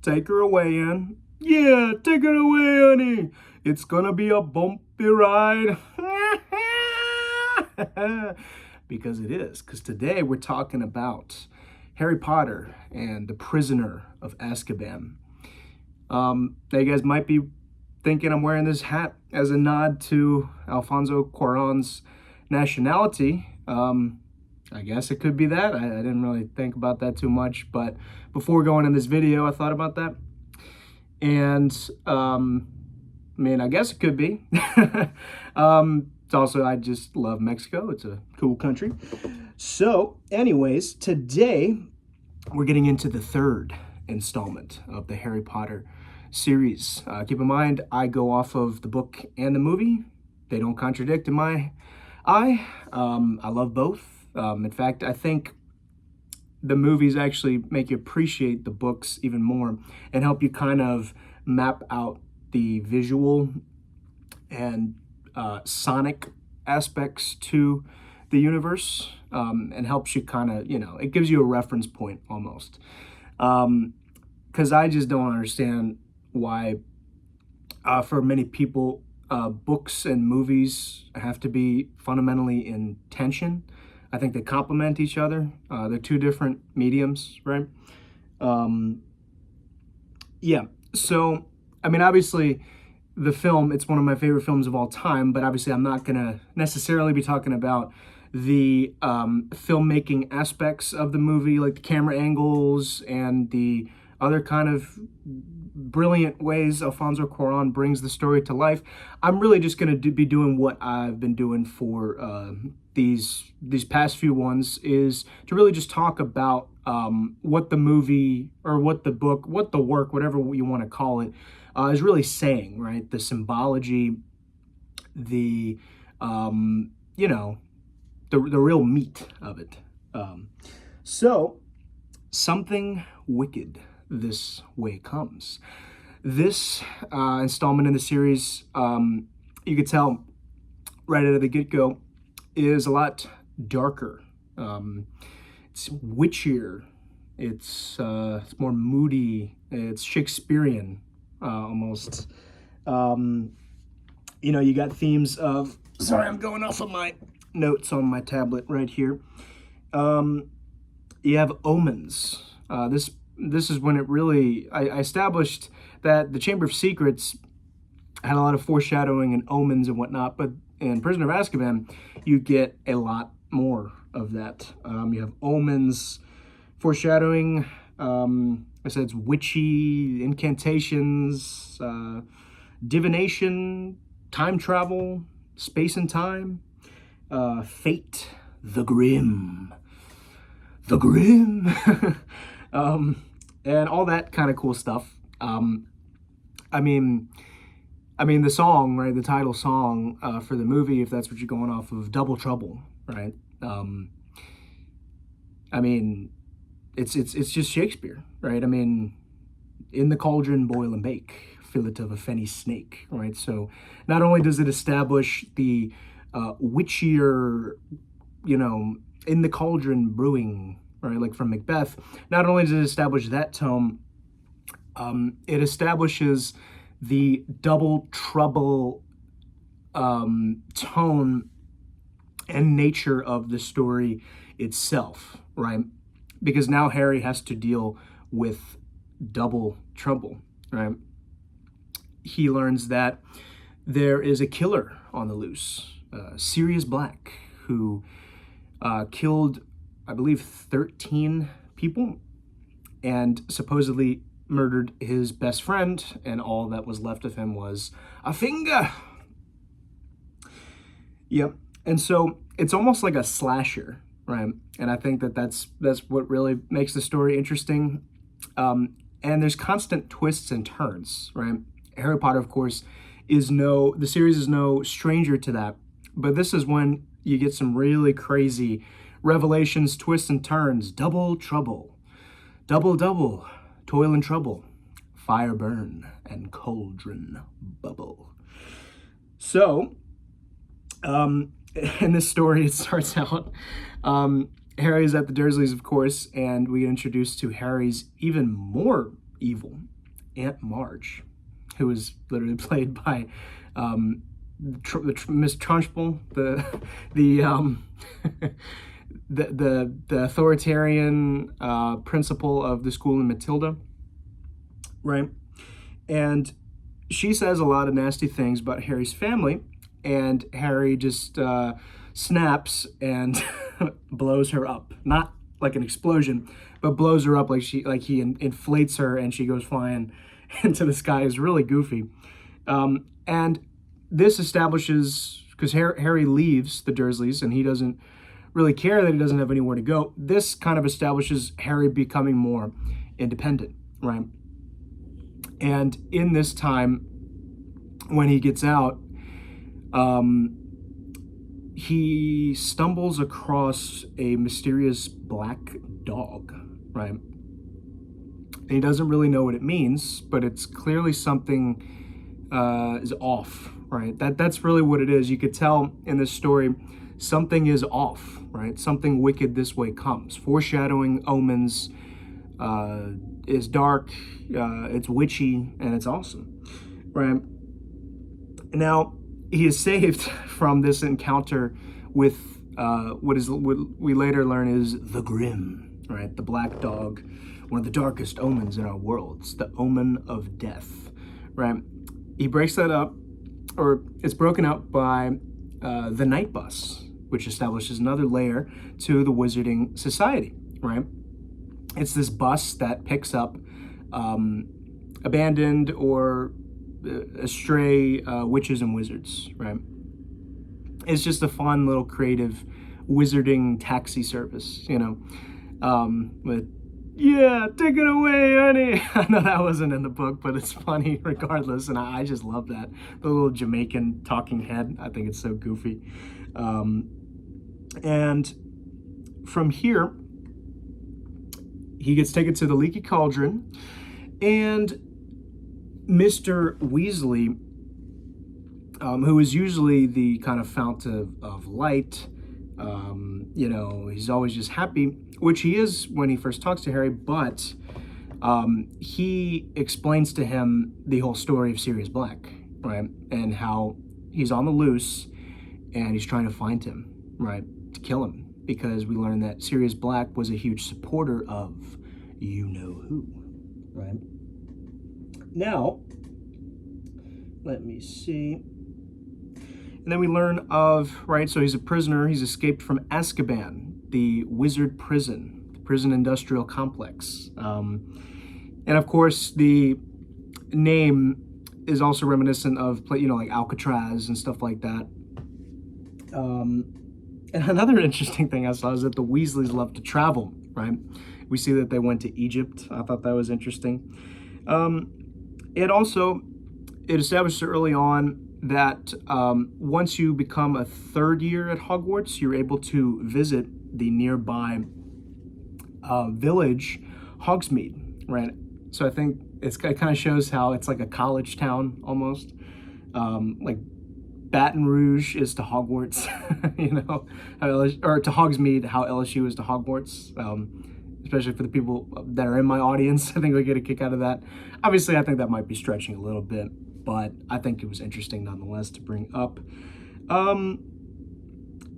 Take her away, Anne. Yeah, take it away, honey. It's gonna be a bumpy ride. Because it is. Because today we're talking about Harry Potter and the Prisoner of Azkaban. Now you guys might be thinking I'm wearing this hat as a nod to Alfonso Cuarón's nationality. I guess it could be that. I didn't really think about that too much, but before going in this video, I thought about that. And, I guess it could be. It's also, I just love Mexico. It's a cool country. So, anyways, today we're getting into the third installment of the Harry Potter series. Keep in mind, I go off of the book and the movie. They don't contradict in my eye. I love both. In fact, I think the movies actually make you appreciate the books even more and help you kind of map out the visual and sonic aspects to the universe, and helps you kind of, it gives you a reference point almost. Because I just don't understand why, for many people, books and movies have to be fundamentally in tension. I think they complement each other. They're two different mediums, right? So, obviously, the film, it's one of my favorite films of all time, but obviously I'm not going to necessarily be talking about the filmmaking aspects of the movie, like the camera angles and the other kind of brilliant ways Alfonso Cuarón brings the story to life. I'm really just going to be doing what I've been doing for these past few ones, is to really just talk about what the movie or what the book, what the work, whatever you want to call it, is really saying, right? The symbology, the the real meat of it. So, something wicked this way comes. This installment in the series, you could tell right out of the get-go, is a lot darker. It's witchier. It's more moody. It's Shakespearean, almost. You got themes of... Sorry, I'm going off of my notes on my tablet right here. You have omens. This is when it really... I established that the Chamber of Secrets had a lot of foreshadowing and omens and whatnot, but in Prisoner of Azkaban, you get a lot more of that. You have omens, foreshadowing, I said it's witchy, incantations, divination, time travel, space and time, fate, the grim, and all that kind of cool stuff. The song, right? The title song for the movie, if that's what you're going off of, Double Trouble, right? It's just Shakespeare, right? In the cauldron, boil and bake, fillet of a fenny snake, right? So not only does it establish the witchier, in the cauldron brewing, right? Like from Macbeth, not only does it establish that tone, it establishes the double trouble tone and nature of the story itself, right? Because now Harry has to deal with double trouble, right? He learns that there is a killer on the loose, Sirius Black, who killed, I believe, 13 people and supposedly murdered his best friend, and all that was left of him was a finger. Yep. And so it's almost like a slasher, right? And I think that's what really makes the story interesting. And there's constant twists and turns, right? Harry Potter, of course, the series is no stranger to that. But this is when you get some really crazy revelations, twists and turns. Double trouble. Double, toil and trouble. Fire burn and cauldron bubble. So, in this story, it starts out, Harry's at the Dursleys, of course, and we get introduced to Harry's even more evil Aunt Marge, who was literally played by Miss Trunchbull, the the authoritarian principal of the school in Matilda, right? And she says a lot of nasty things about Harry's family, and Harry just snaps and blows her up. Not like an explosion, but blows her up like he inflates her and she goes flying into the sky. Is really goofy. And this establishes, because Harry leaves the Dursleys and he doesn't really care that he doesn't have anywhere to go. This kind of establishes Harry becoming more independent, right? And in this time, when he gets out, he stumbles across a mysterious black dog, right? And he doesn't really know what it means, but it's clearly something is off, right? That's really what it is. You could tell in this story, something is off, right? Something wicked this way comes. Foreshadowing Omens is dark, it's witchy, and it's awesome, right? Now, he is saved from this encounter with what we later learn is the Grim, right? The black dog, one of the darkest omens in our worlds, the omen of death, right? He breaks that up, or it's broken up by the Night Bus, which establishes another layer to the Wizarding Society, right? It's this bus that picks up abandoned or astray witches and wizards, right? It's just a fun little creative wizarding taxi service, you know. But yeah, take it away, honey. I know that wasn't in the book, but it's funny regardless, and I just love that. The little Jamaican talking head, I think it's so goofy. And from here, he gets taken to the Leaky Cauldron, and Mr. Weasley, who is usually the kind of fount of light, you know, he's always just happy, which he is when he first talks to Harry, but he explains to him the whole story of Sirius Black, right? And how he's on the loose and he's trying to find him, right? To kill him, because we learned that Sirius Black was a huge supporter of you-know-who, right? Now, let me see. And then we learn of, right, so he's a prisoner. He's escaped from Azkaban, the wizard prison, the prison industrial complex. And of course, the name is also reminiscent of, you know, like Alcatraz and stuff like that. And another interesting thing I saw is that the Weasleys love to travel, right? We see that they went to Egypt. I thought that was interesting. It established early on that once you become a third year at Hogwarts, you're able to visit the nearby village, Hogsmeade, right? So I think it kind of shows how it's like a college town almost. Like Baton Rouge is to Hogwarts, you know, or to Hogsmeade, how LSU is to Hogwarts. Especially for the people that are in my audience, I think we get a kick out of that. Obviously, I think that might be stretching a little bit, but I think it was interesting nonetheless to bring up.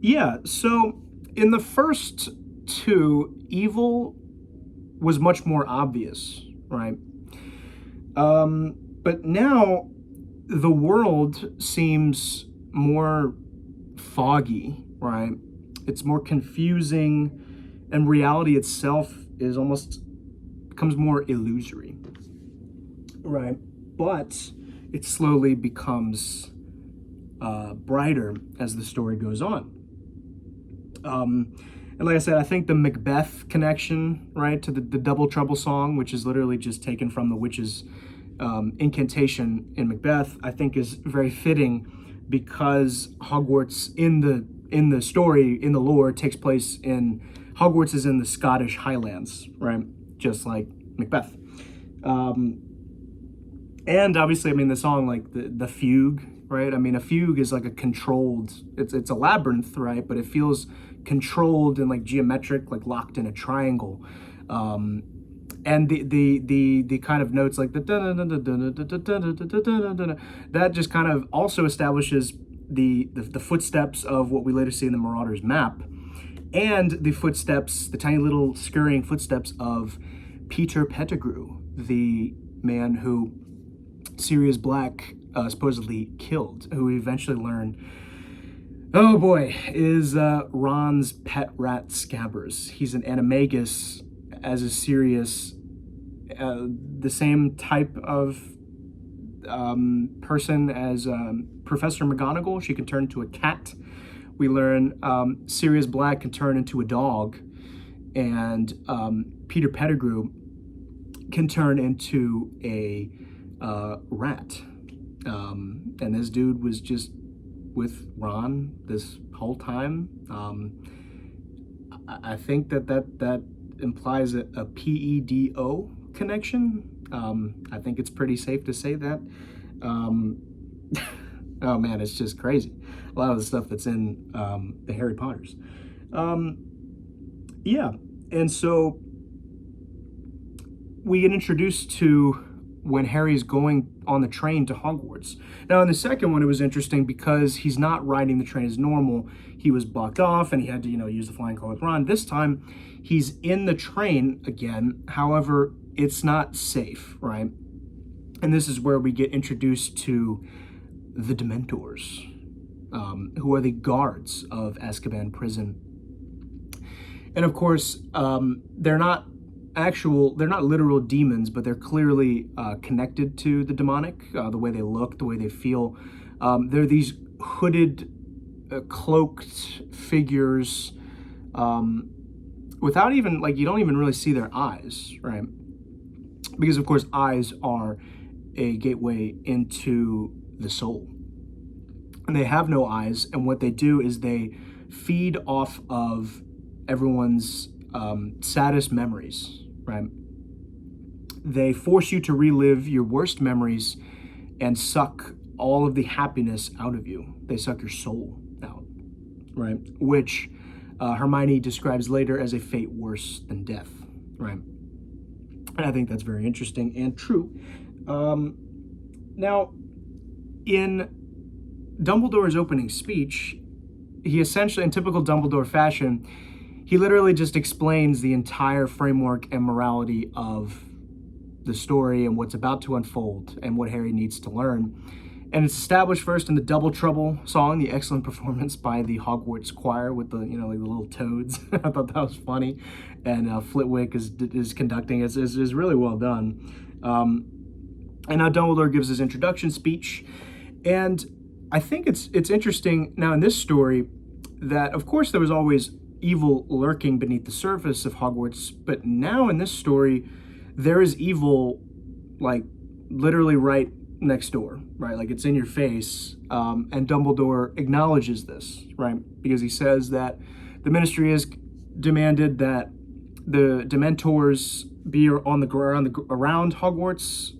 Yeah, so in the first two, evil was much more obvious, right? But now the world seems more foggy, right? It's more confusing, and reality itself is becomes more illusory, right? But it slowly becomes brighter as the story goes on. And like I said, I think the Macbeth connection, right, to the Double Trouble song, which is literally just taken from the witch's incantation in Macbeth, I think is very fitting, because Hogwarts in the story, in the lore, takes place in Hogwarts is in the Scottish Highlands, right? Just like Macbeth. And obviously, I mean, the song, like the fugue, right? I mean, a fugue is like a controlled, it's a labyrinth, right? But it feels controlled and like geometric, like locked in a triangle. And the kind of notes like the that just kind of also establishes the footsteps of what we later see in the Marauders map, and the footsteps, the tiny little scurrying footsteps of Peter Pettigrew, the man who Sirius Black supposedly killed, who we eventually learn, oh boy, is Ron's pet rat Scabbers. He's an animagus, as is Sirius, the same type of person as Professor McGonagall. She can turn into a cat. We learn Sirius Black can turn into a dog, and Peter Pettigrew can turn into a rat. And this dude was just with Ron this whole time. I think that implies a PEDO connection. I think it's pretty safe to say that. Oh man, it's just crazy. A lot of the stuff that's in the Harry Potters. Yeah, and so we get introduced to when Harry's going on the train to Hogwarts. Now, in the second one, it was interesting because he's not riding the train as normal. He was blocked off, and he had to, use the flying car with Ron. This time, he's in the train again. However, it's not safe, right? And this is where we get introduced to the Dementors, who are the guards of Azkaban prison. And of course, they're not literal demons, but they're clearly connected to the demonic, the way they look, the way they feel. They're these hooded, cloaked figures without even, you don't even really see their eyes, right? Because, of course, eyes are a gateway into the soul. And they have no eyes, and what they do is they feed off of everyone's saddest memories, right? They force you to relive your worst memories and suck all of the happiness out of you. They suck your soul out, right? Which Hermione describes later as a fate worse than death, right? And I think that's very interesting and true. Now, in Dumbledore's opening speech, he essentially, in typical Dumbledore fashion, he literally just explains the entire framework and morality of the story and what's about to unfold and what Harry needs to learn. And it's established first in the Double Trouble song, the excellent performance by the Hogwarts choir with the, the little toads. I thought that was funny. And Flitwick is conducting. It's really well done. And now Dumbledore gives his introduction speech. And I think it's interesting now in this story that, of course, there was always evil lurking beneath the surface of Hogwarts, but now in this story, there is evil, literally right next door, right? It's in your face, and Dumbledore acknowledges this, right? Because he says that the Ministry has demanded that the Dementors be on the ground around Hogwarts,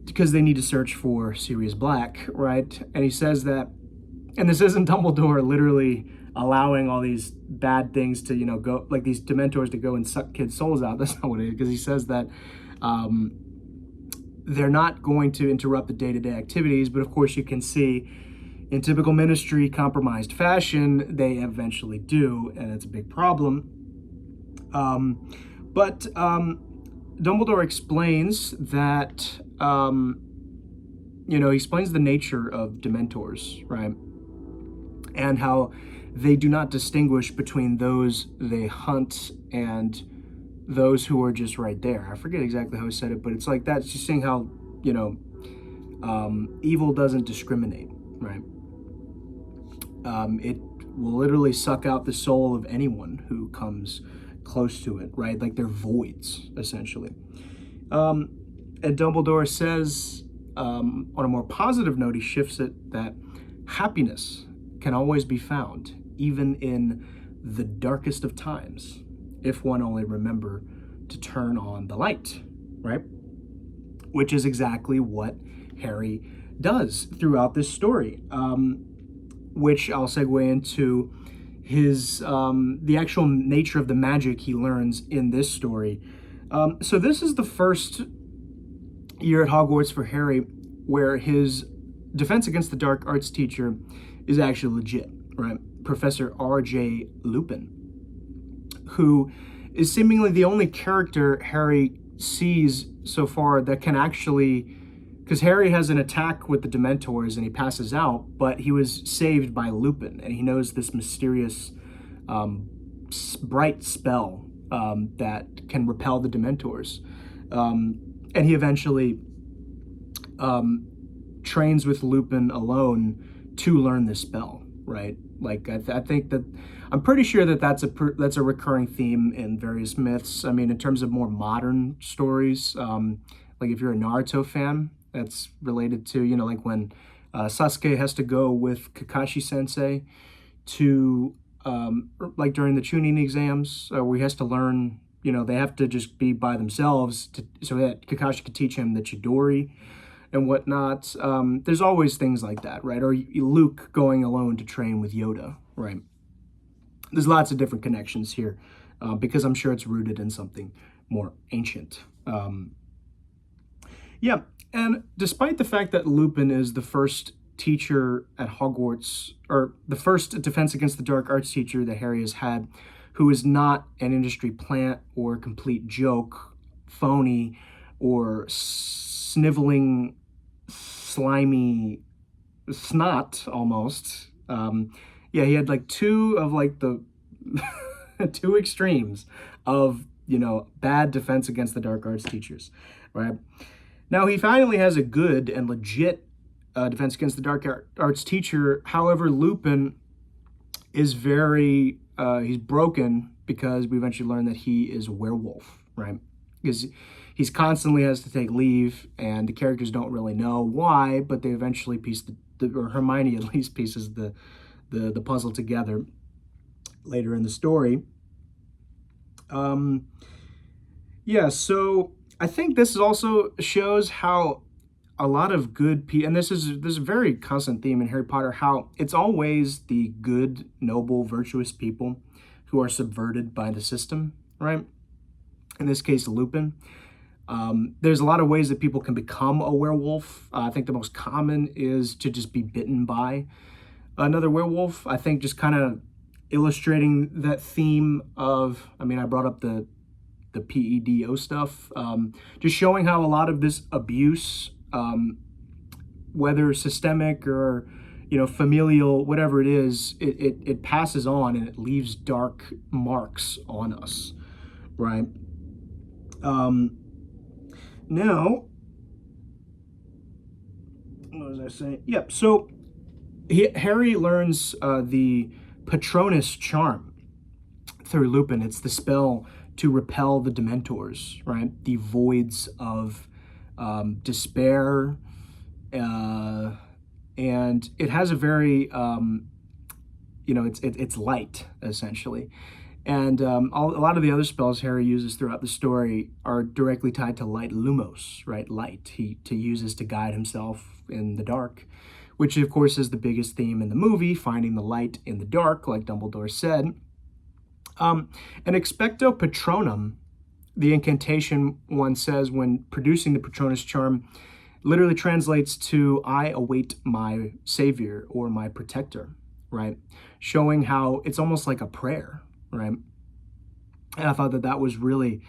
because they need to search for Sirius Black, right? And he says that, and this isn't Dumbledore literally allowing all these bad things to, go, these Dementors to go and suck kids' souls out. That's not what it is, because he says that they're not going to interrupt the day-to-day activities, but of course you can see in typical Ministry compromised fashion, they eventually do, and it's a big problem. But Dumbledore explains that, he explains the nature of Dementors, right? And how they do not distinguish between those they hunt and those who are just right there. I forget exactly how he said it, but it's like that. It's just saying how, evil doesn't discriminate, right? It will literally suck out the soul of anyone who comes close to it, right? They're voids, essentially. And Dumbledore says, on a more positive note, he shifts it that happiness can always be found, even in the darkest of times, if one only remember to turn on the light, right? Which is exactly what Harry does throughout this story, which I'll segue into the actual nature of the magic he learns in this story. So this is the first year at Hogwarts for Harry where his defense against the dark arts teacher is actually legit, right? Professor R.J. Lupin, who is seemingly the only character Harry sees so far that can actually, because Harry has an attack with the Dementors and he passes out, but he was saved by Lupin, and he knows this mysterious bright spell that can repel the Dementors. And he eventually trains with Lupin alone to learn this spell, right? Like I think that I'm pretty sure that that's a recurring theme in various myths. I mean, in terms of more modern stories, like if you're a Naruto fan, that's related to, you know, like when Sasuke has to go with Kakashi Sensei to like during the Chunin exams, where he has to learn. You know, they have to just be by themselves so that Kakashi could teach him the Chidori and whatnot. There's always things like that, right? Or Luke going alone to train with Yoda, right? There's lots of different connections here because I'm sure it's rooted in something more ancient. Yeah, and despite the fact that Lupin is the first teacher at Hogwarts, or the first Defense Against the Dark Arts teacher that Harry has had, who is not an industry plant or complete joke, phony, or sniveling, slimy snot almost. Yeah, he had like two of like the two extremes of, you know, bad Defense Against the Dark Arts teachers, right? Now he finally has a good and legit Defense Against the Dark Arts teacher. However, Lupin is very he's broken because we eventually learn that he is a werewolf, right? Because he's constantly has to take leave, and the characters don't really know why, but they eventually piece or Hermione at least pieces the puzzle together later in the story. Yeah, so I think this also shows how a lot of good people, and this is a very constant theme in Harry Potter, how it's always the good, noble, virtuous people who are subverted by the system, right? In this case, Lupin. There's a lot of ways that people can become a werewolf. I think the most common is to just be bitten by another werewolf. I think just kind of illustrating that theme of, I mean, I brought up the PEDO stuff, just showing how a lot of this abuse, whether systemic or, you know, familial, whatever it is, it passes on and it leaves dark marks on us, right? Now, what was I saying? Yep. So Harry learns the Patronus charm through Lupin. It's the spell to repel the Dementors, right? The voids of despair, and it has a very, you know, it's light essentially, and a lot of the other spells Harry uses throughout the story are directly tied to light, lumos, right? Light he uses to guide himself in the dark, which of course is the biggest theme in the movie, finding the light in the dark, like Dumbledore said. And expecto patronum, the incantation one says when producing the Patronus charm, literally translates to "I await my savior" or "my protector," right? Showing how it's almost like a prayer, right? And I thought that was really,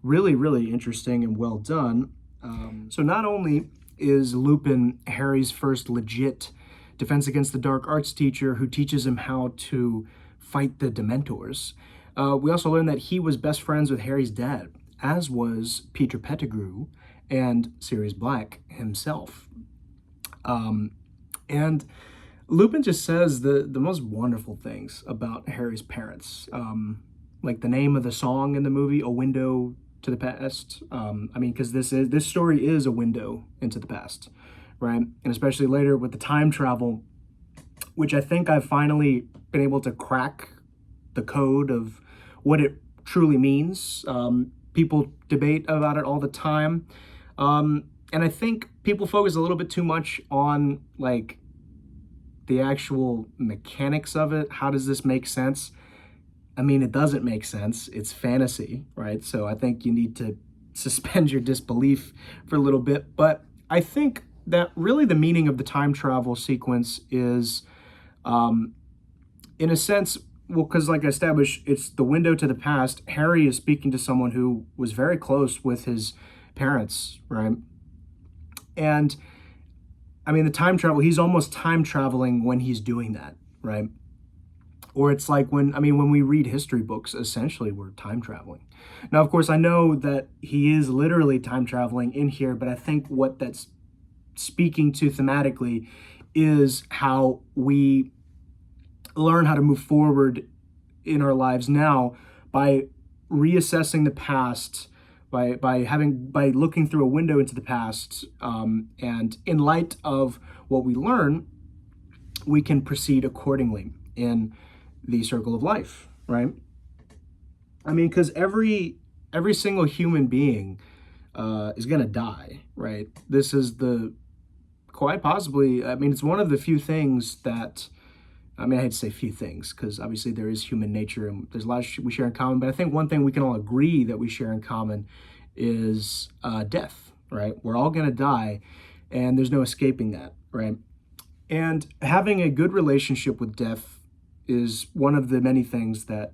really, really interesting and well done. So not only is Lupin Harry's first legit Defense Against the Dark Arts teacher who teaches him how to fight the Dementors, we also learned that he was best friends with Harry's dad, as was Peter Pettigrew and Sirius Black himself. And Lupin just says the most wonderful things about Harry's parents, like the name of the song in the movie, "A Window to the Past." I mean, because this story is a window into the past, right? And especially later with the time travel, which I think I've finally been able to crack the code of what it truly means. People debate about it all the time. And I think people focus a little bit too much on like the actual mechanics of it, how does this make sense? I mean, it doesn't make sense. It's fantasy, right? So I think you need to suspend your disbelief for a little bit. But I think that really the meaning of the time travel sequence is, in a sense, well, because like I established, it's the window to the past. Harry is speaking to someone who was very close with his parents, right? And I mean, the time travel, he's almost time traveling when he's doing that, right? Or it's like when we read history books, essentially we're time traveling. Now, of course, I know that he is literally time traveling in here, but I think what that's speaking to thematically is how we learn how to move forward in our lives now by reassessing the past, by looking through a window into the past, and in light of what we learn, we can proceed accordingly in the circle of life, right? I mean, because every single human being is gonna die, right? This is quite possibly, I mean, it's one of the few things that, I mean, I hate to say few things, because obviously there is human nature and there's a lot we share in common, but I think one thing we can all agree that we share in common is death, right? We're all gonna die, and there's no escaping that, right? And having a good relationship with death is one of the many things that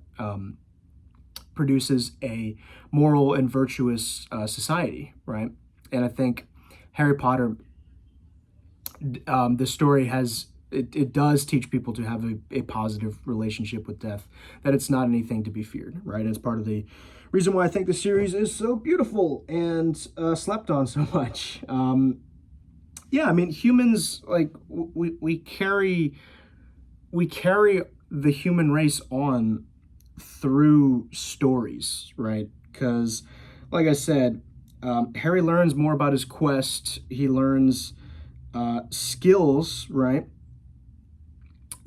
produces a moral and virtuous society, right? And I think Harry Potter, the story it does teach people to have a positive relationship with death, that it's not anything to be feared, right? And it's part of the reason why I think the series is so beautiful and slept on so much. Yeah, I mean, humans, like, we carry the human race on through stories, right? Because, like I said, Harry learns more about his quest. He learns skills, right,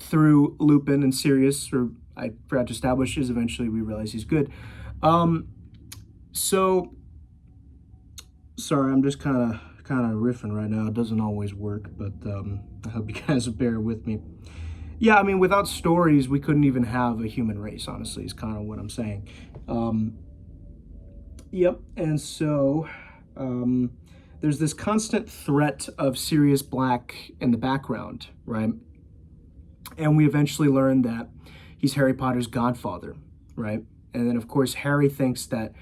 through Lupin and Sirius, or I forgot to establish is eventually we realize he's good. So, sorry, I'm just kind of riffing right now. It doesn't always work, but I hope you guys will bear with me. Yeah, I mean, without stories, we couldn't even have a human race, honestly, is kind of what I'm saying. Yep, and so there's this constant threat of Sirius Black in the background, right? And we eventually learn that he's Harry Potter's godfather, right? And then, of course, Harry thinks that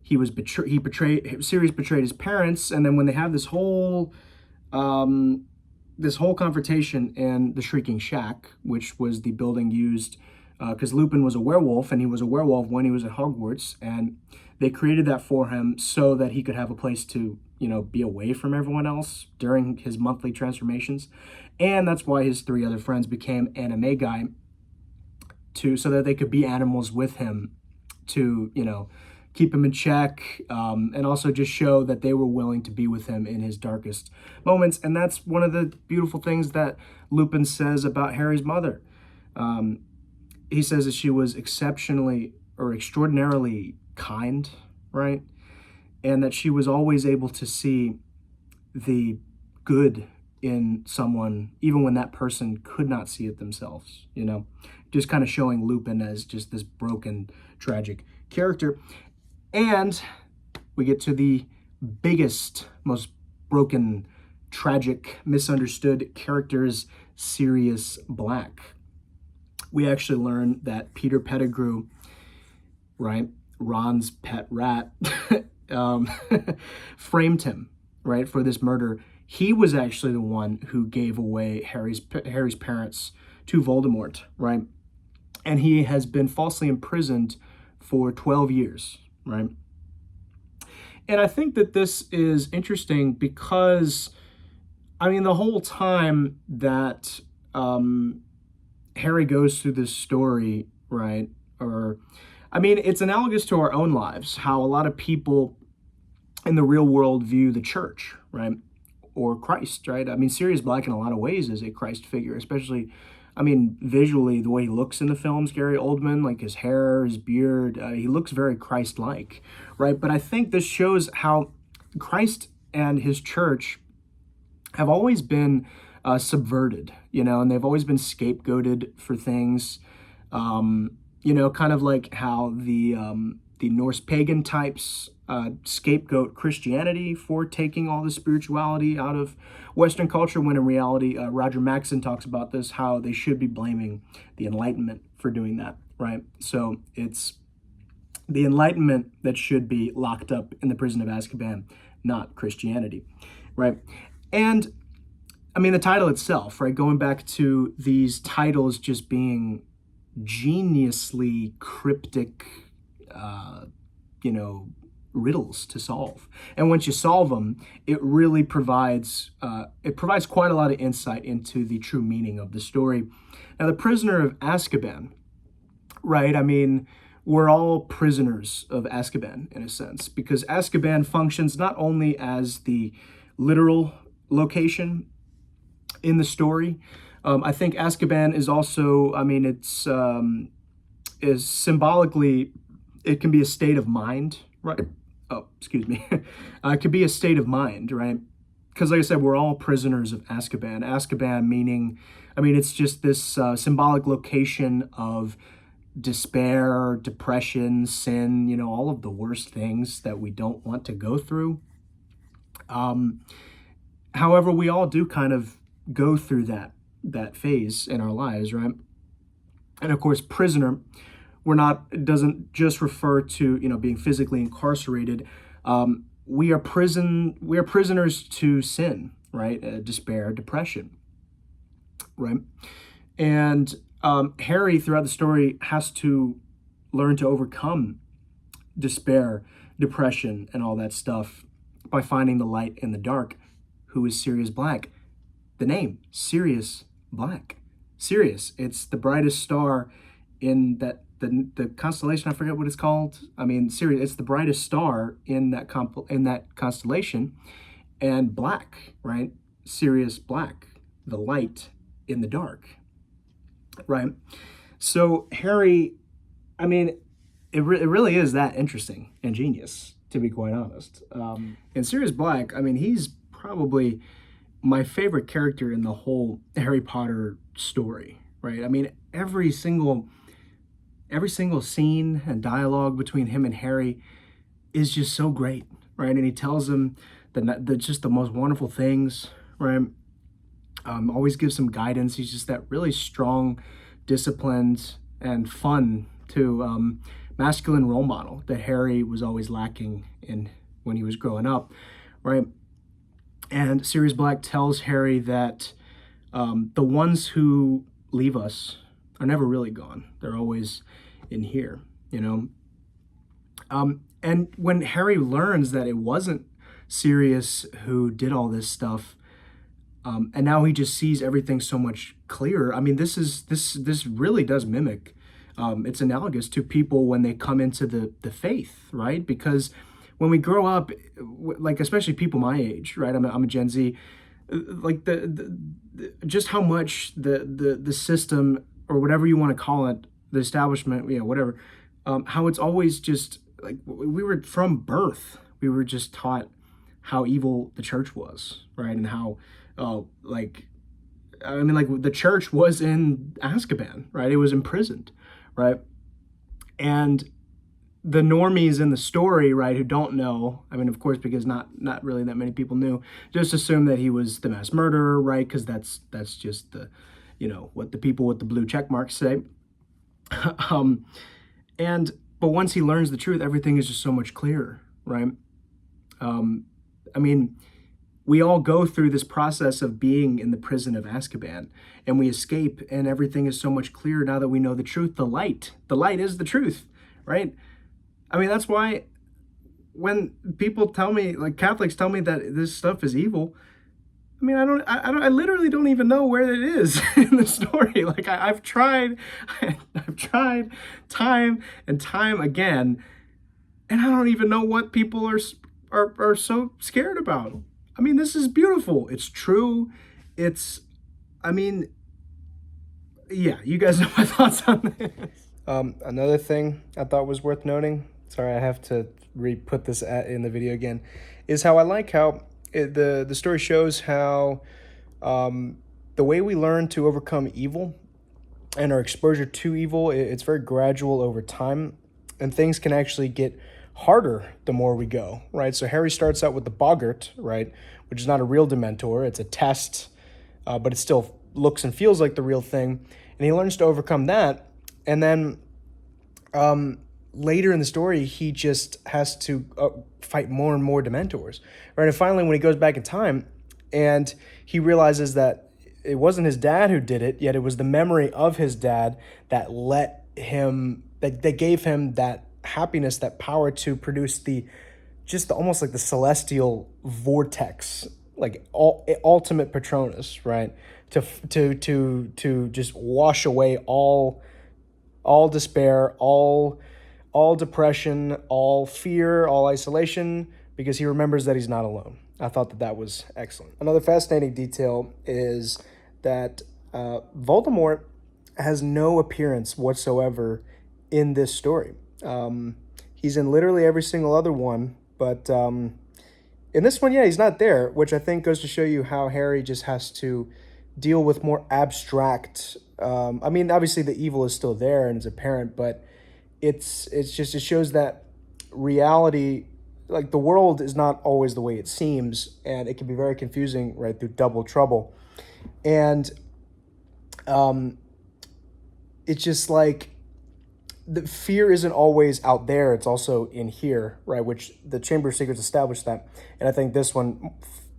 Sirius betrayed his parents, and then when they have this whole confrontation in the Shrieking Shack, which was the building used because Lupin was a werewolf, and he was a werewolf when he was at Hogwarts, and they created that for him so that he could have a place to, be away from everyone else during his monthly transformations. And that's why his three other friends became animagi, so that they could be animals with him to, keep him in check, and also just show that they were willing to be with him in his darkest moments. And that's one of the beautiful things that Lupin says about Harry's mother. He says that she was extraordinarily kind, right? And that she was always able to see the good in someone, even when that person could not see it themselves, just kind of showing Lupin as just this broken, tragic character. And we get to the biggest, most broken, tragic, misunderstood characters, Sirius Black. We actually learn that Peter Pettigrew, right, Ron's pet rat, framed him, right, for this murder. He was actually the one who gave away Harry's parents to Voldemort, right? And he has been falsely imprisoned for 12 years, right? And I think that this is interesting because, I mean, the whole time that Harry goes through this story, right, it's analogous to our own lives, how a lot of people in the real world view the church, right, or Christ, right? I mean, Sirius Black in a lot of ways is a Christ figure, especially, visually, the way he looks in the films, Gary Oldman, like his hair, his beard, he looks very Christ-like, right? But I think this shows how Christ and his church have always been subverted, and they've always been scapegoated for things. Kind of like how the Norse pagan types scapegoat Christianity for taking all the spirituality out of Western culture, when in reality, Roger Maxson talks about this, how they should be blaming the Enlightenment for doing that, right? So it's the Enlightenment that should be locked up in the prison of Azkaban, not Christianity, right? And I mean, the title itself, right? Going back to these titles just being geniusly cryptic, riddles to solve. And once you solve them, it really provides quite a lot of insight into the true meaning of the story. Now, the prisoner of Azkaban, right? I mean, we're all prisoners of Azkaban in a sense, because Azkaban functions not only as the literal location in the story. I think Azkaban is also, I mean, it's is symbolically, it can be a state of mind, right? Oh, excuse me. It could be a state of mind, right? Because like I said, we're all prisoners of Azkaban. Azkaban meaning, I mean, it's just this symbolic location of despair, depression, sin, all of the worst things that we don't want to go through. However, we all do kind of go through that phase in our lives, right? And of course, prisoner, it doesn't just refer to, being physically incarcerated. We are prisoners to sin, right? Despair, depression, right? And Harry, throughout the story, has to learn to overcome despair, depression, and all that stuff by finding the light in the dark. Who is Sirius Black? The name, Sirius Black. Sirius, it's the brightest star in the constellation. I forget what it's called. I mean, Sirius, it's the brightest star in that constellation. And black, right? Sirius Black, the light in the dark, right? So Harry, I mean, it really is that interesting and genius, to be quite honest. And Sirius Black, I mean, he's probably my favorite character in the whole Harry Potter story, right? I mean, every single scene and dialogue between him and Harry is just so great, right? And he tells him just the most wonderful things, right? Always gives some guidance. He's just that really strong, disciplined, and fun to masculine role model that Harry was always lacking in when he was growing up, right? And Sirius Black tells Harry that the ones who leave us are never really gone. They're always in here, And when Harry learns that it wasn't Sirius who did all this stuff, and now he just sees everything so much clearer. I mean, this really does mimic. It's analogous to people when they come into the faith, right? Because when we grow up, like especially people my age, right? I'm a Gen Z. Like the just how much the system, or whatever you want to call it, the establishment, whatever, how it's always just like we were from birth. We were just taught how evil the church was, right? And how, the church was in Azkaban, right? It was imprisoned, right? And the normies in the story, right, who don't know, I mean, of course, because not really that many people knew, just assume that he was the mass murderer, right? Because that's just the, what the people with the blue check marks say. But once he learns the truth, everything is just so much clearer, right? I mean, we all go through this process of being in the prison of Azkaban, and we escape, and everything is so much clearer now that we know the truth. The light is the truth, right? I mean, that's why when people tell me, like Catholics tell me that this stuff is evil, I mean, I literally don't even know where it is in the story. Like I've tried time and time again, and I don't even know what people are so scared about. I mean, this is beautiful. It's true. I mean, yeah, you guys know my thoughts on this. Another thing I thought was worth noting, sorry, I have to re-put this in the video again, is how I like how the story shows how the way we learn to overcome evil and our exposure to evil, it's very gradual over time, and things can actually get harder the more we go, right? So Harry starts out with the boggart, right, which is not a real Dementor. It's a test, but it still looks and feels like the real thing, and he learns to overcome that, and then later in the story, he just has to fight more and more Dementors, right? And finally, when he goes back in time, and he realizes that it wasn't his dad who did it, yet it was the memory of his dad that let him, that gave him that happiness, that power to produce almost like the celestial vortex, like ultimate Patronus, right? To just wash away all despair, all depression, all fear, all isolation, because he remembers that he's not alone. I thought that was excellent. Another fascinating detail is that Voldemort has no appearance whatsoever in this story. He's in literally every single other one, but in this one, yeah, he's not there, which I think goes to show you how Harry just has to deal with more abstract. I mean, obviously the evil is still there and it's apparent, but it shows that reality, like the world, is not always the way it seems, and it can be very confusing right through double trouble. And it's just like the fear isn't always out there, it's also in here, right? Which the Chamber of Secrets established that, and I think this one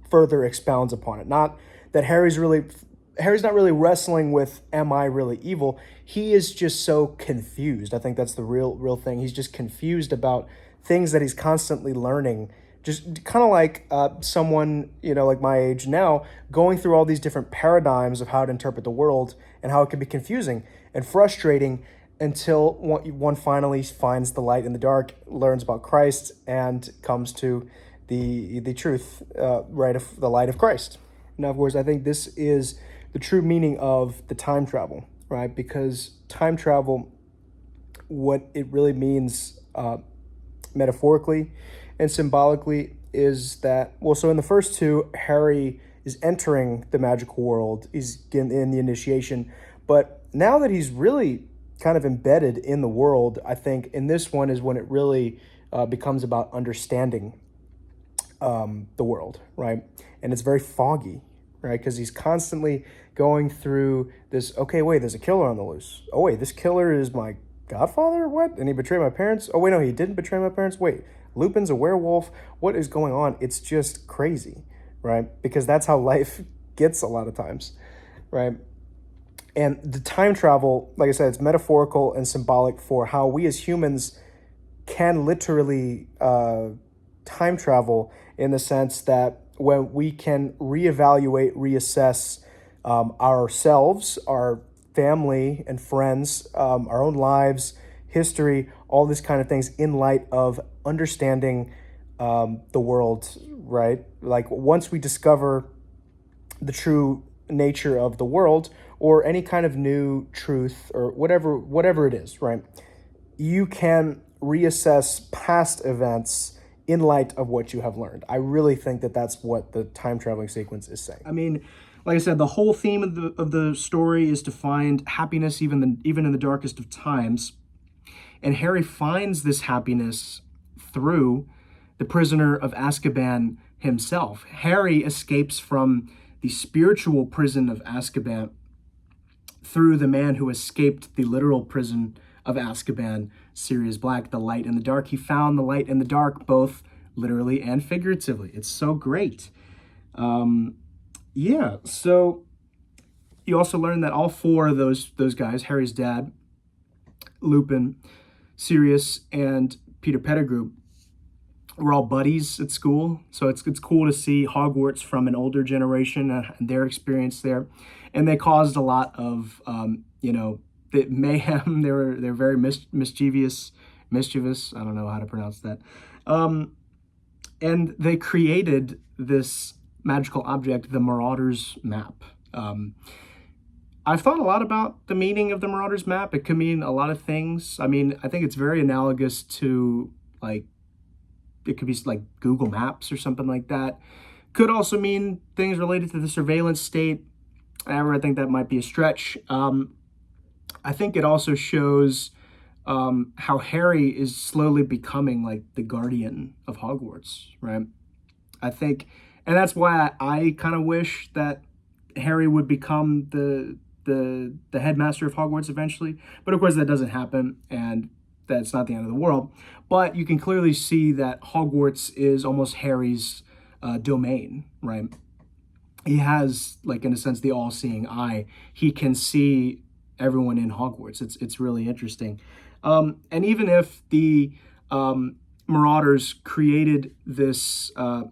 further expounds upon it. Not that Harry's not really wrestling with, am I really evil? He is just so confused. I think that's the real thing. He's just confused about things that he's constantly learning. Just kind of like someone, like my age now, going through all these different paradigms of how to interpret the world and how it can be confusing and frustrating until one finally finds the light in the dark, learns about Christ, and comes to the truth, right, of the light of Christ. Now, of course, I think this is the true meaning of the time travel, right? Because time travel, what it really means metaphorically and symbolically is that, well, so in the first two, Harry is entering the magical world. He's in the initiation. But now that he's really kind of embedded in the world, I think in this one is when it really becomes about understanding the world, right? And it's very foggy, right? Because he's constantly going through this, okay, wait, there's a killer on the loose. Oh, wait, this killer is my godfather? What? And he betrayed my parents? Oh, wait, no, he didn't betray my parents? Wait, Lupin's a werewolf? What is going on? It's just crazy, right? Because that's how life gets a lot of times, right? And the time travel, like I said, it's metaphorical and symbolic for how we as humans can literally time travel, in the sense that when we can reevaluate, reassess ourselves, our family and friends, our own lives, history, all these kind of things in light of understanding the world, right? Like once we discover the true nature of the world, or any kind of new truth, or whatever it is, right? You can reassess past events in light of what you have learned. I really think that that's what the time traveling sequence is saying. I mean, like I said, the whole theme of the story is to find happiness even in the darkest of times. And Harry finds this happiness through the prisoner of Azkaban himself. Harry escapes from the spiritual prison of Azkaban through the man who escaped the literal prison of Azkaban, Sirius Black, the light and the dark. He found the light and the dark, both literally and figuratively. It's so great. Yeah, so you also learn that all four of those guys, Harry's dad, Lupin, Sirius, and Peter Pettigrew, were all buddies at school. So it's cool to see Hogwarts from an older generation and their experience there. And they caused a lot of, the mayhem. They're very mischievous. I don't know how to pronounce that. And they created this magical object, the Marauders map. I've thought a lot about the meaning of the Marauders map. It could mean a lot of things. I mean, I think it's very analogous to, like, it could be like Google Maps or something like that. Could also mean things related to the surveillance state. I think that might be a stretch. I think it also shows how Harry is slowly becoming like the guardian of Hogwarts, right? I think, and that's why I kind of wish that Harry would become the headmaster of Hogwarts eventually. But of course, that doesn't happen, and that's not the end of the world. But you can clearly see that Hogwarts is almost Harry's domain, right? He has, like, in a sense, the all-seeing eye. He can see everyone in Hogwarts. It's really interesting. And even if the Marauders created this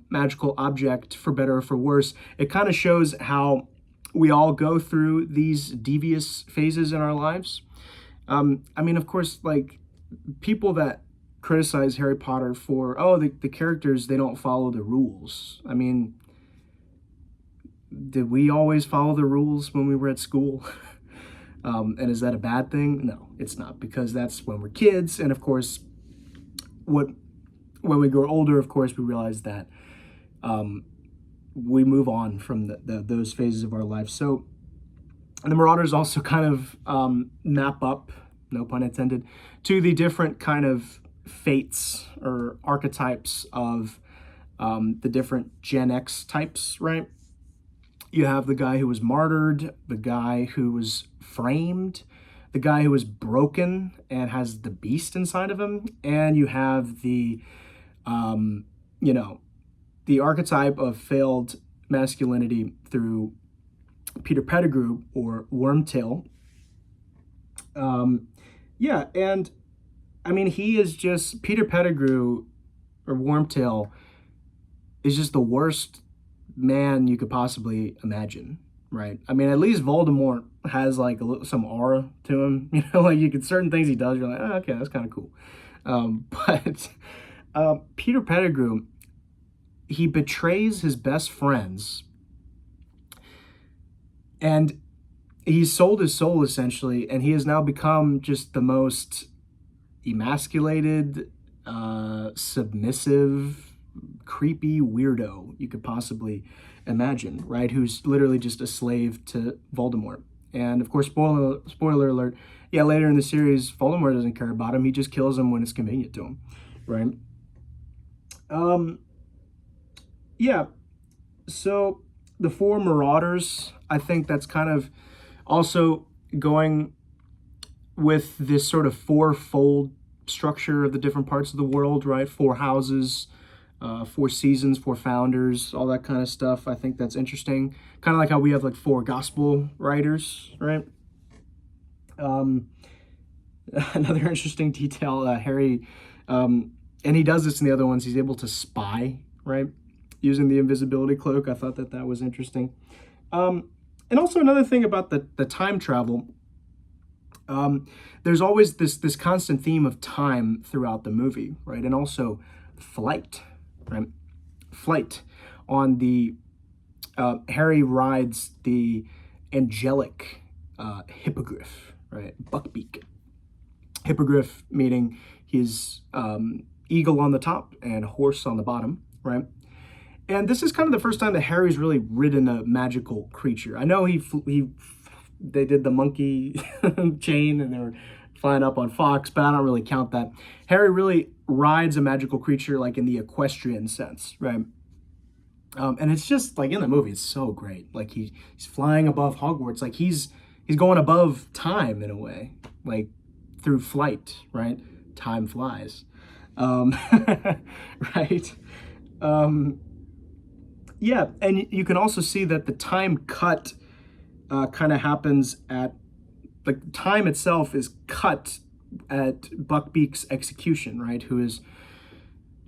magical object for better or for worse, it kind of shows how we all go through these devious phases in our lives. I mean, of course, like, people that criticize Harry Potter for, oh, the characters, they don't follow the rules. I mean, did we always follow the rules when we were at school? And is that a bad thing? No, it's not, because that's when we're kids. And of course, when we grow older, of course, we realize that we move on from those phases of our life. So the Marauders also kind of map up, no pun intended, to the different kind of fates or archetypes of the different Gen X types, right? You have the guy who was martyred, the guy who was framed, the guy who was broken and has the beast inside of him, and you have the, you know, the archetype of failed masculinity through Peter Pettigrew or Wormtail. Yeah, and I mean, he is just, Peter Pettigrew or Wormtail is just the worst man you could possibly imagine, right? I mean, at least Voldemort has like some aura to him, you know, like you can, certain things he does, you're like, oh, okay, that's kind of cool. But Peter Pettigrew, he betrays his best friends, and he sold his soul essentially, and he has now become just the most emasculated, submissive, creepy weirdo you could possibly imagine, right? Who's literally just a slave to Voldemort. And of course, spoiler alert, yeah, later in the series, Voldemort doesn't care about him. He just kills him when it's convenient to him, right? Yeah, so the four Marauders, I think that's kind of also going with this sort of fourfold structure of the different parts of the world, right? Four houses, four seasons, four founders, all that kind of stuff. I think that's interesting. Kind of like how we have like four gospel writers, right? Another interesting detail, Harry, and he does this in the other ones, he's able to spy, right? Using the invisibility cloak. I thought that was interesting. And also another thing about the time travel, there's always this constant theme of time throughout the movie, right? And also flight, right? Flight on the, Harry rides the angelic hippogriff, right? Buckbeak. Hippogriff meaning his eagle on the top and horse on the bottom, right? And this is kind of the first time that Harry's really ridden a magical creature. I know they did the monkey chain and they were flying up on Fox, but I don't really count that. Harry really rides a magical creature like in the equestrian sense, right? And it's just like in the movie, it's so great. Like he's flying above Hogwarts, like he's going above time in a way, like through flight, right? Time flies, right? Yeah, and you can also see that the time cut kind of happens at, like, time itself is cut at Buckbeak's execution, right? Who is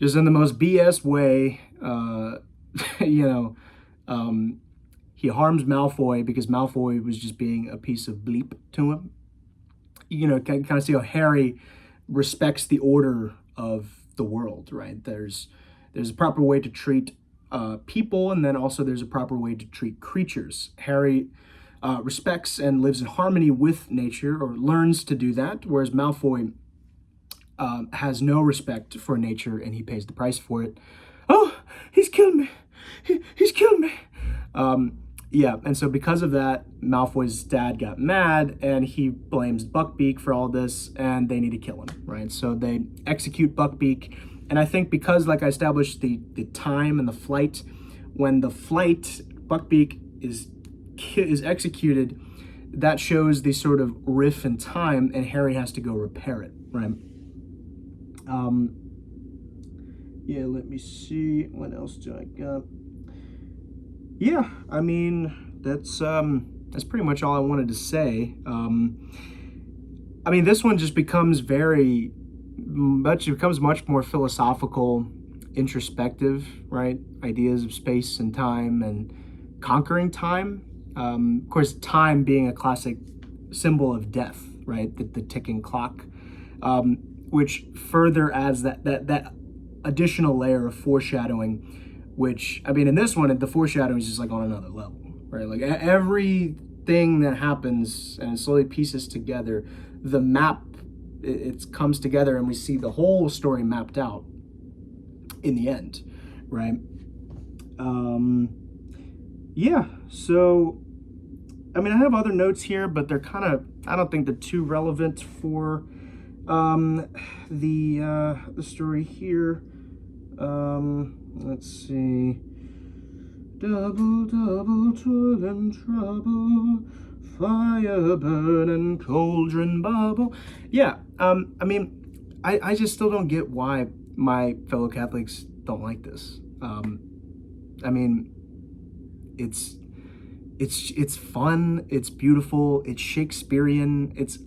just in the most BS way, you know, he harms Malfoy because Malfoy was just being a piece of bleep to him. You know, kind of see how Harry respects the order of the world, right? There's a proper way to treat people, and then also there's a proper way to treat creatures. Harry respects and lives in harmony with nature, or learns to do that, whereas Malfoy has no respect for nature, and he pays the price for it. Oh, he's killed me. He's killed me. Yeah, and so because of that, Malfoy's dad got mad, and he blames Buckbeak for all this, and they need to kill him, right? So they execute Buckbeak, and I think because, like I established, the time and the flight, when the flight, Buckbeak is executed, that shows the sort of riff in time, and Harry has to go repair it, right? Yeah, let me see, what else do I got? Yeah, I mean, that's pretty much all I wanted to say. I mean, this one just becomes much more philosophical, introspective, right? Ideas of space and time and conquering time. Of course, time being a classic symbol of death, right? The ticking clock, which further adds that additional layer of foreshadowing. Which, I mean, in this one, the foreshadowing is just like on another level, right? Like everything that happens and it slowly pieces together, the map, it comes together and we see the whole story mapped out in the end, right? Yeah, so, I mean, I have other notes here, but they're kind of, I don't think they're too relevant for the story here. Let's see. Double, double, toil and trouble, fire burn and cauldron bubble. Yeah, I mean, I just still don't get why my fellow Catholics don't like this. I mean, it's fun, it's beautiful, it's Shakespearean, it's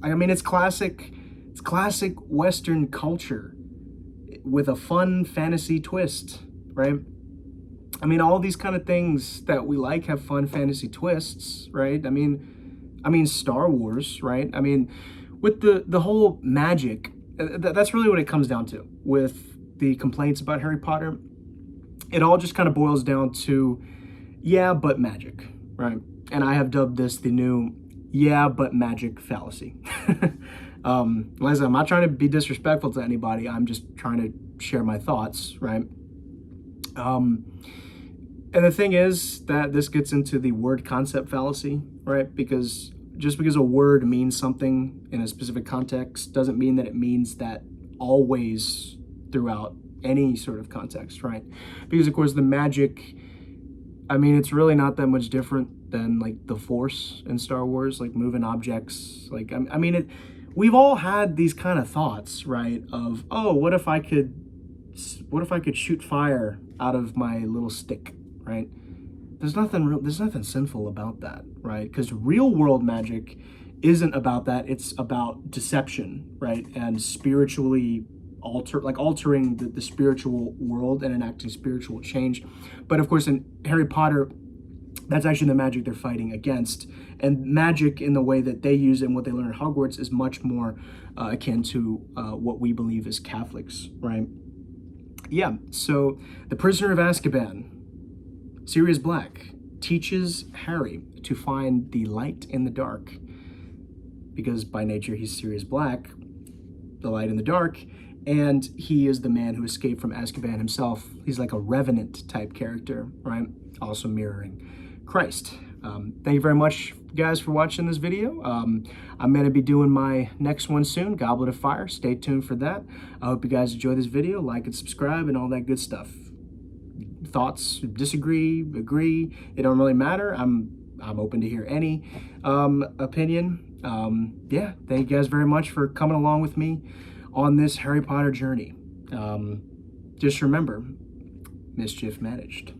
classic Western culture with a fun fantasy twist, right? I mean, all these kind of things that we like have fun fantasy twists, right? I mean, Star Wars, right? I mean, with the whole magic, that's really what it comes down to. With the complaints about Harry Potter, it all just kind of boils down to, yeah, but magic, right? And I have dubbed this the new, yeah, but magic fallacy. Listen, I'm not trying to be disrespectful to anybody. I'm just trying to share my thoughts, right? And the thing is that this gets into the word concept fallacy, right? Because just because a word means something in a specific context doesn't mean that it means that always throughout any sort of context, right? Because of course the magic, I mean, it's really not that much different than like the Force in Star Wars, like moving objects. Like, I mean, we've all had these kind of thoughts, right? Of, oh, what if I could shoot fire out of my little stick, right? There's nothing sinful about that, right? Because real world magic isn't about that. It's about deception, right? And spiritually altering the spiritual world and enacting spiritual change. But of course, in Harry Potter, that's actually the magic they're fighting against. And magic in the way that they use it and what they learn at Hogwarts is much more akin to what we believe as Catholics, right? Yeah, so the Prisoner of Azkaban, Sirius Black, teaches Harry to find the light in the dark, because by nature he's Sirius Black, the light in the dark, and he is the man who escaped from Azkaban himself. He's like a revenant type character, right? Also mirroring Christ. Thank you very much, guys, for watching this video. I'm going to be doing my next one soon, Goblet of Fire. Stay tuned for that. I hope you guys enjoy this video. Like and subscribe and all that good stuff. Thoughts, disagree, agree, it don't really matter. I'm open to hear any opinion. Yeah, thank you guys very much for coming along with me on this Harry Potter journey. Just remember, mischief managed.